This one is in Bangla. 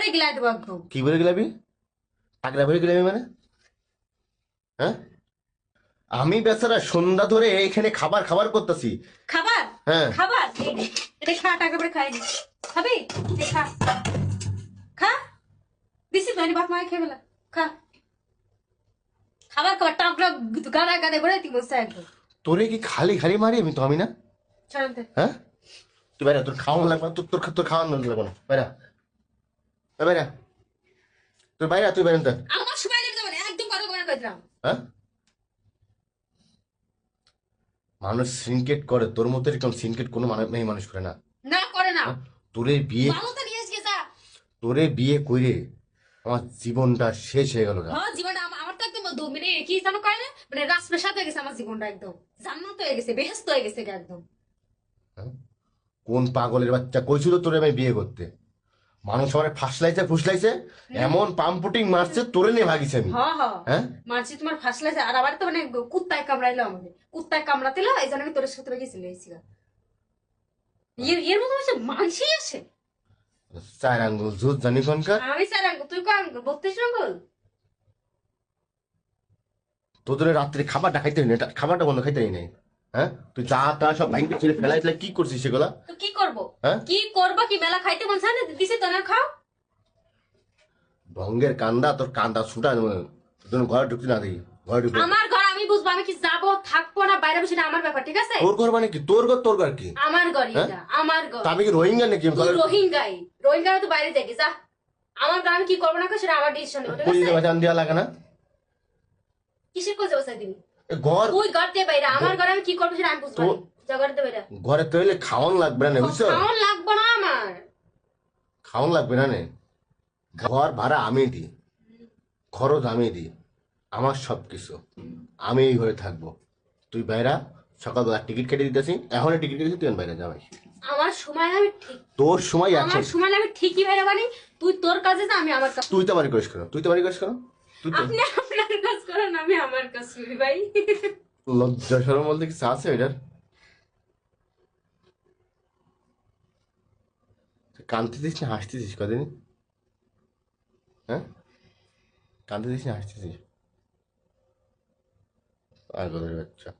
ভরে গিলা দেবো একদম। কি ভরে গেলাবি? টাকরা ভরে গেলাবি মানে? হ্যাঁ, আমি বেচারা সন্ধ্যা ধরে এখানে খাবার খাবার করতেছি। খাবার হ্যাঁ, খাবার এটা খা, টাকা করে খাই নি খাবি? খা খা, দিছি তো ভাত মাই খেয়ে ফেলা। খা খাবার খাবার টাকরা গাদা গাদা করে তুই বসে একদম। তোরে কি খালি খালি মারি আমি তো আমি না? ছাড়তে হ্যাঁ, তুই বাইরা, তোর খাওয়ানো লাগবে না, তোর তোর তোর খাওয়ানো লাগবে না, বাইরা বাইরা, তুই বাইরা, তুই বাইরা। আমার সময় লেগে যাবে না, একদম কথা বলে কইলাম। হ্যাঁ, মানুষ সিনকেট করে, তোর মতো এরকম সিনকেট কোনো মেয়ে মানুষ করে না। না করে না। হ্যাঁ? তোরে বিয়ে ভালো তো নিয়ে এসে যা। তোরে বিয়ে কইরে আমার জীবনটা শেষ হয়ে গেল না। হ্যাঁ, জীবনটা আমার তো একদম মানে কি জানো কয় না, মানে রাজপ্রাসাদ হয়ে গেছে আমার জীবনটা, একদম জান্নাত হয়ে গেছে, বেহেশত হয়ে গেছে একদম। হ্যাঁ? কোন পাগলের বাচ্চা কইছিল তোরে আমি বিয়ে করতে? মানুষ আমার ফাঁসলাইছে ফুসলাইছে, এমন পাম্পুটিং মারছে, তোরে নিয়ে ভাগিছে আমি। হ্যাঁ হ্যাঁ, হ্যাঁ, মানছি তোমার ফাঁসলাইছে, আর আবার তো মানে কুত্তায় কামড়াইলো আমাকে, কুত্তায় কামড়াতিল, এই জন্য আমি তোর সাথে গেছিল এইছিলাম। এর মতো হচ্ছে মানসি আছে। চার আঙ্গুল জুত জানি কোনকার। আমি স্যার আঙ্গুল, তুই কো আঙ্গুল, 32 আঙ্গুল। তোদের রাত্রে খাবারটা খাইতে হই না, খাবারটা বন্ধ খাইতে হই নাই। হ্যাঁ, তুই চা টা সব ভাঙতে ছেড়ে ফেলাই ফেলাই কি করছিস সেগুলা? তো কি করবো? হ্যাঁ, কি করবো, কি মেলা খাইতে মন চায় না, দিছে তো না, খাও। ভঙ্গের কান্দা, তোর কান্দা ছুটা তোর ঘরে ঢুকতে না দেখি, ঘরে ঢুকতে। আমার ঘর আমি বুঝবো, আমি কি যাবো থাকবো না বাইরে বসে, আমার ব্যাপার, ঠিক আছে? তোর ঘর মানে কি? তোর ঘর, তোর ঘর কি? আমার ঘর হ্যাঁ? এটা, আমার ঘর। তা আমি কি রোহিঙ্গা নাকি? তুই রোহিঙ্গাই, রোহিঙ্গা তো বাইরে যাবি যা। আমার ঘর আমি কি করবো না করবো সেটা আমার ডিসিশন নেবো, ঠিক পুলিশে আছে? বাঁচান দেওয়া লাগে না? কিসের কোজে বসাই দিবি? এ ঘর, তুই ঘর দিয়ে বাইরে, আমার ঘরে আমি কি করবো সেটা আমি বুঝবো না। যা ঘর দিয়ে বাইরে। ঘরে তৈলে খাওয়ান লাগবে না, বুঝছো? খাওয়ান লাগবো না আমার। খাওয়ান লাগবে না নে। ঘর ভাড়া আমি দিই, খরচ আমি দিই, আমার সব কিছু, আমি এই ঘরে থাকবো। তুই বাইরা, সকালবেলা টিকিট কেটে দিতেছি, এখনই টিকিট কেটেছি, তুই বাইরে যাবাই। আমার সময় আমি ঠিক, তোর সময় আছে। আমার সময় আমি ঠিকই বাইরে বানি। তুই তোর কাজে যা, আমি আমার কাজ। তুই তো বাড়ি করিস কেন? তুই তো বাড়ি করিস কেন? তুই তো আপনি আপনার কাজ করেন, আমি আমার কাজ করি ভাই। লজ্জা শরম বলতে কিছু আছে এটার? কাঁদতেছিস না হাসতেছিস কদিন? হ্যাঁ, কাঁদতেছিস না হাসতেছিস? আর বাচ্চা।